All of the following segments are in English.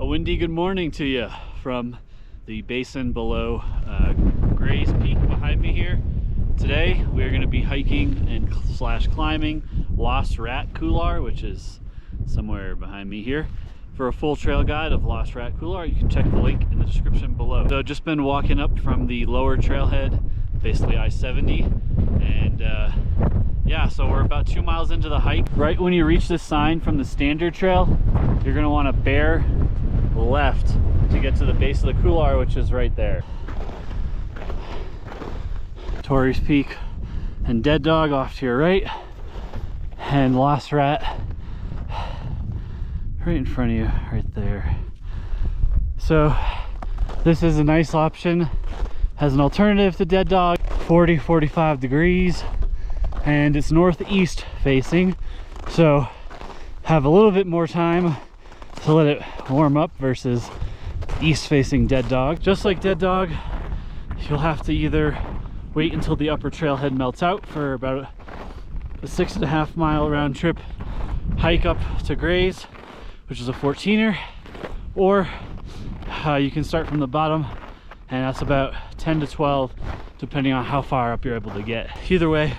windy good morning to you from the basin below Gray's Peak behind me here. Today we're going to be hiking and slash climbing Lost Rat Couloir, which is somewhere behind me here. For a full trail guide of Lost Rat Couloir, you can check the link in the description below. So just been walking up from the lower trailhead, basically I-70, and yeah, so we're about 2 miles into the hike. Right when you reach this sign from the standard trail, you're going to want to bear left to get to the base of the couloir, which is right there. Torrey's Peak and Dead Dog off to your right, and Lost Rat right in front of you right there. So this is a nice option as an alternative to Dead Dog. 40-45 degrees, and it's northeast facing, so have a little bit more time to let it warm up versus east facing Dead Dog. Just like Dead Dog, you'll have to either wait until the upper trailhead melts out for about a 6.5 mile round trip hike up to Gray's, which is a 14er, or you can start from the bottom, and that's about 10 to 12 depending on how far up you're able to get. Either way,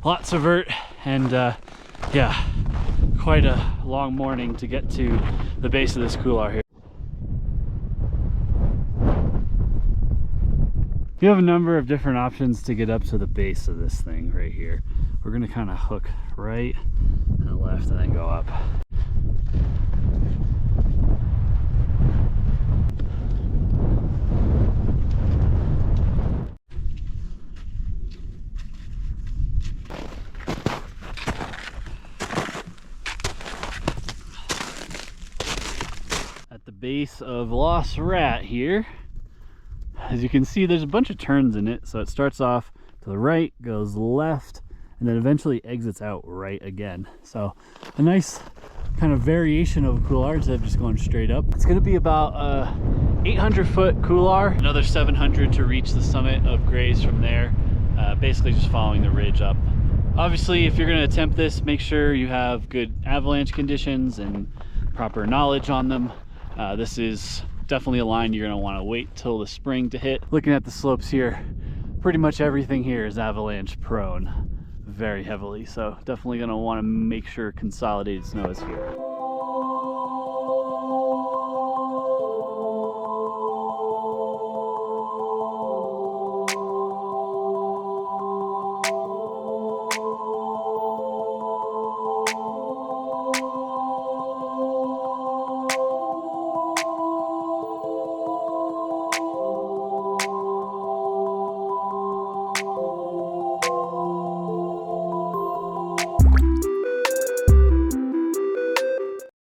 lots of vert, and yeah, quite a long morning to get to the base of this couloir here. You have a number of different options to get up to the base of this thing right here. We're going to kind of hook right and left and then go up. At the base of Lost Rat here, as you can see, there's a bunch of turns in it. So it starts off to the right, goes left, and then eventually exits out right again. So a nice kind of variation of a couloir instead of just going straight up. It's going to be about a 800-foot couloir, another 700 to reach the summit of Gray's from there, basically just following the ridge up. Obviously, if you're going to attempt this, make sure you have good avalanche conditions and proper knowledge on them. This is definitely a line you're going to want to wait till the spring to hit. Looking at the slopes here, pretty much everything here is avalanche prone very heavily, so definitely going to want to make sure consolidated snow is here.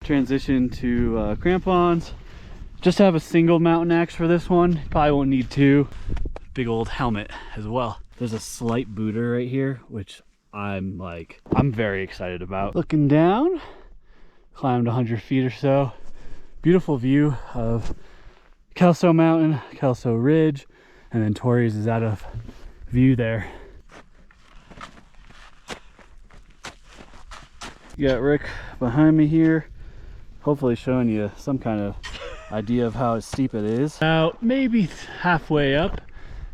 Transition to crampons. Just have a single mountain axe for this one. Probably won't need two. Big old helmet as well. There's a slight booter right here, which I'm very excited about. Looking down, climbed 100 feet or so. Beautiful view of Kelso Mountain, Kelso Ridge, and then Torrey's is out of view there. You got Rick behind me here, hopefully showing you some kind of idea of how steep it is. About maybe halfway up,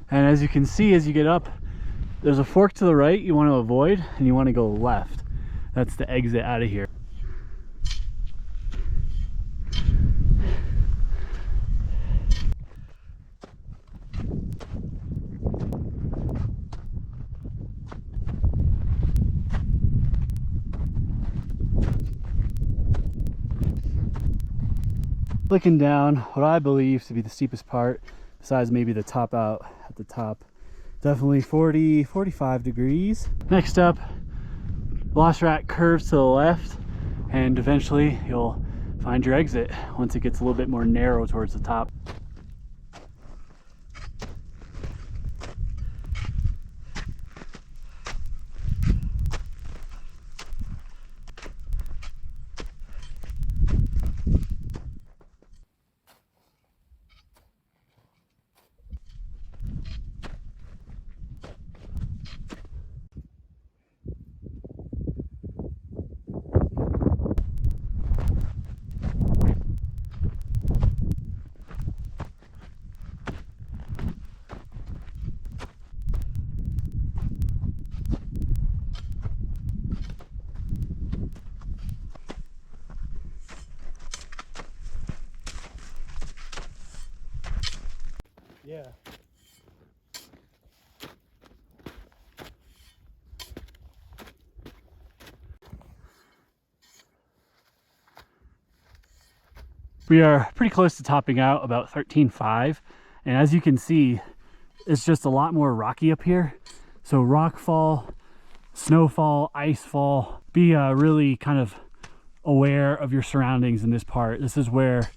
and as you can see, as you get up, there's a fork to the right you want to avoid, and you want to go left. That's the exit out of here. Looking down what I believe to be the steepest part, besides maybe the top out at the top, definitely 40-45 degrees. Next up, Lost Rat curves to the left, and eventually you'll find your exit once it gets a little bit more narrow towards the top. Yeah. We are pretty close to topping out, about 13.5, and as you can see, it's just a lot more rocky up here. So rockfall, snowfall, icefall, be really kind of aware of your surroundings in this part. This is where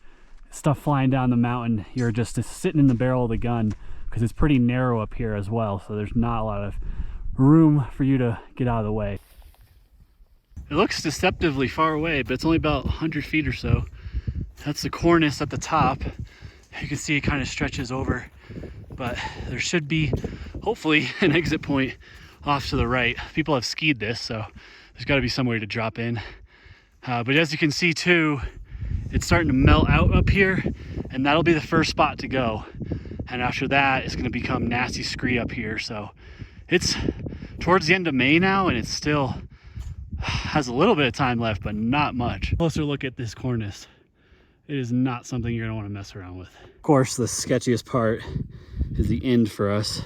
stuff flying down the mountain, you're just sitting in the barrel of the gun because it's pretty narrow up here as well, so there's not a lot of room for you to get out of the way. It looks deceptively far away, but it's only about 100 feet or so. That's the cornice at the top. You can see it kind of stretches over, but there should be hopefully an exit point off to the right. People have skied this, so there's got to be some way to drop in. But as you can see too, it's starting to melt out up here, and that'll be the first spot to go. And after that, it's going to become nasty scree up here. So it's towards the end of May now, and it still has a little bit of time left, but not much. Closer look at this cornice. It is not something you're going to want to mess around with. Of course, the sketchiest part is the end for us.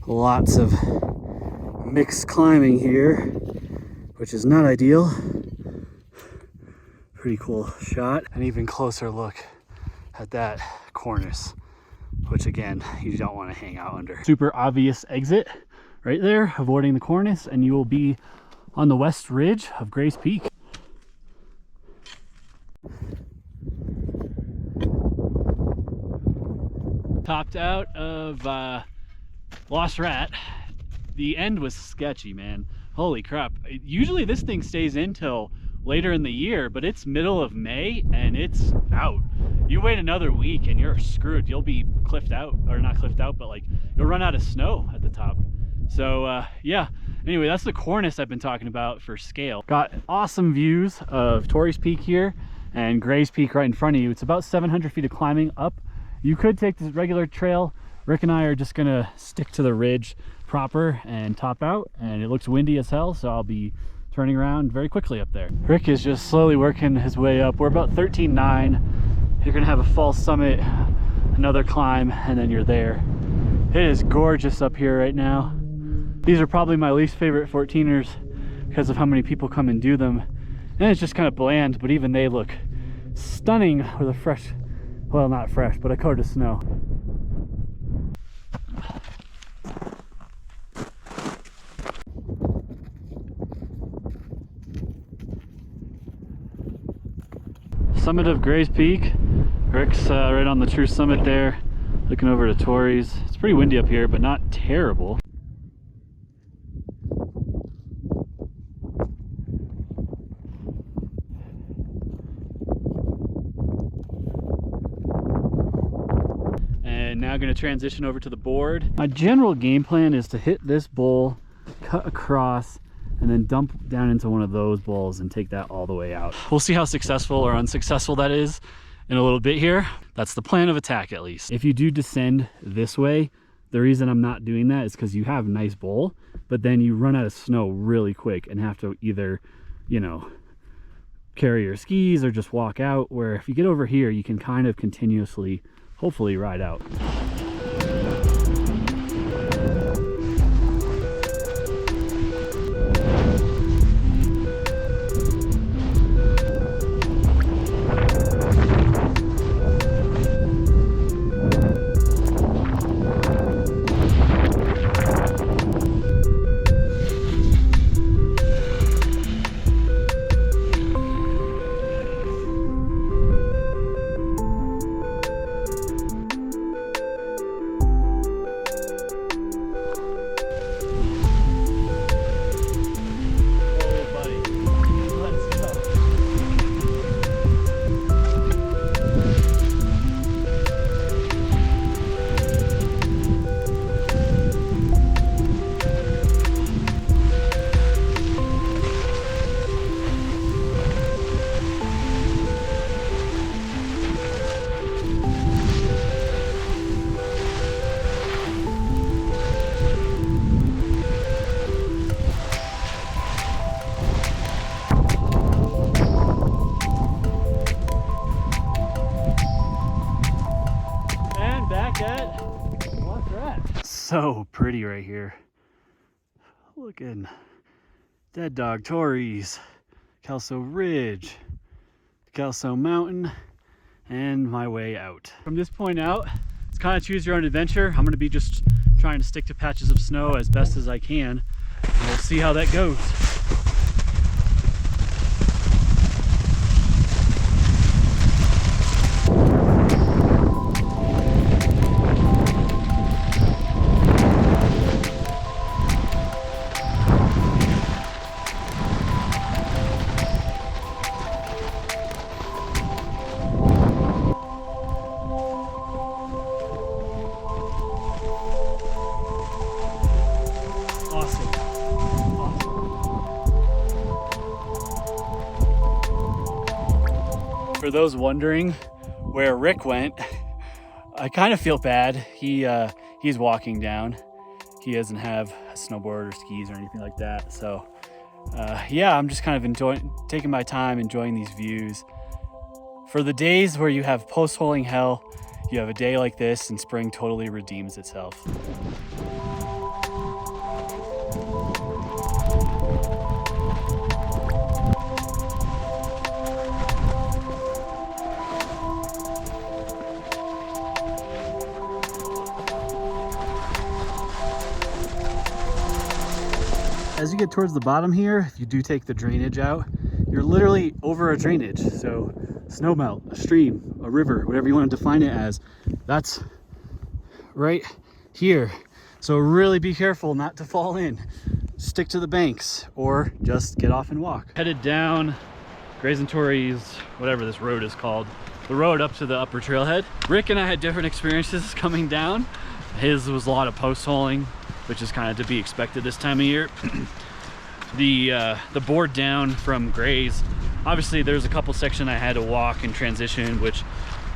Lots of mixed climbing here, which is not ideal. Pretty cool shot. An even closer look at that cornice, which again, you don't want to hang out under. Super obvious exit right there, avoiding the cornice, and you will be on the west ridge of Gray's Peak. Topped out of Lost Rat. The end was sketchy, man. Holy crap. Usually this thing stays in till later in the year, but it's middle of May and it's out. You wait another week and you're screwed. You'll be cliffed out, or not cliffed out, but like you'll run out of snow at the top. So yeah, anyway, that's the cornice I've been talking about for scale. Got awesome views of Torrey's Peak here and Gray's Peak right in front of you. It's about 700 feet of climbing up. You could take this regular trail. Rick and I are just gonna stick to the ridge proper and top out, and it looks windy as hell, so I'll be turning around very quickly up there. Rick is just slowly working his way up. We're about 13.9. You're gonna have a false summit, another climb, and then you're there. It is gorgeous up here right now. These are probably my least favorite 14ers because of how many people come and do them. And it's just kind of bland, but even they look stunning with a fresh, well, not fresh, but a coat of snow. Summit of Gray's Peak. Rick's right on the true summit there, looking over to Torrey's. It's pretty windy up here, but not terrible. And now going to transition over to the board. My general game plan is to hit this bowl, cut across, and then dump down into one of those bowls and take that all the way out. We'll see how successful or unsuccessful that is in a little bit here. That's the plan of attack, at least. If you do descend this way, the reason I'm not doing that is because you have a nice bowl, but then you run out of snow really quick and have to either, you know, carry your skis or just walk out, where if you get over here, you can kind of continuously, hopefully, ride out. so pretty right here. Looking Dead Dog Torreys, Kelso Ridge, Kelso Mountain, and my way out. From this point out, it's kind of choose your own adventure. I'm going to be just trying to stick to patches of snow as best as I can. And we'll see how that goes. For those wondering where Rick went, I kind of feel bad. He's walking down. He doesn't have a snowboard or skis or anything like that. So yeah, I'm just kind of taking my time, enjoying these views. For the days where you have post-holing hell, you have a day like this and spring totally redeems itself. As you get towards the bottom here, if you do take the drainage out, you're literally over a drainage. So snowmelt, a stream, a river, whatever you want to define it as, that's right here. So really be careful not to fall in. Stick to the banks or just get off and walk. Headed down Grayson Torreys, whatever this road is called, the road up to the upper trailhead. Rick and I had different experiences coming down. His was a lot of post-holing, which is kind of to be expected this time of year. The board down from Gray's, obviously there's a couple sections I had to walk and transition, which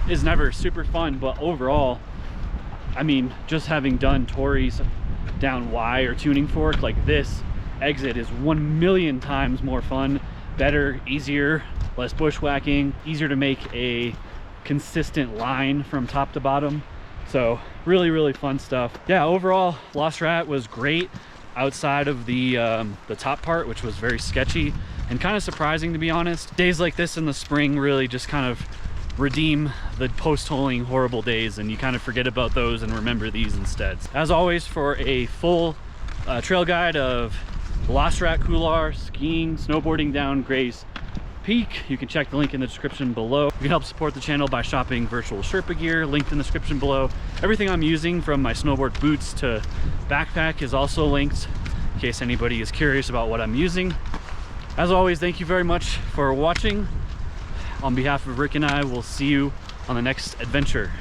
is never super fun, but overall, I mean, just having done Torreys down Y or Tuning Fork, like this exit is 1,000,000 times more fun, better, easier, less bushwhacking, easier to make a consistent line from top to bottom. So really fun stuff. Yeah, overall Lost Rat was great outside of the top part, which was very sketchy and kind of surprising, to be honest. Days like this in the spring really just kind of redeem the post-holing horrible days, and you kind of forget about those and remember these instead. As always, for a full trail guide of Lost Rat Couloir, skiing, snowboarding down Gray's Peak, you can check the link in the description below. You can help support the channel by shopping virtual Sherpa gear, linked in the description below. Everything I'm using, from my snowboard boots to backpack, is also linked in case anybody is curious about what I'm using. As always, thank you very much for watching. On behalf of Rick and I, we'll see you on the next adventure.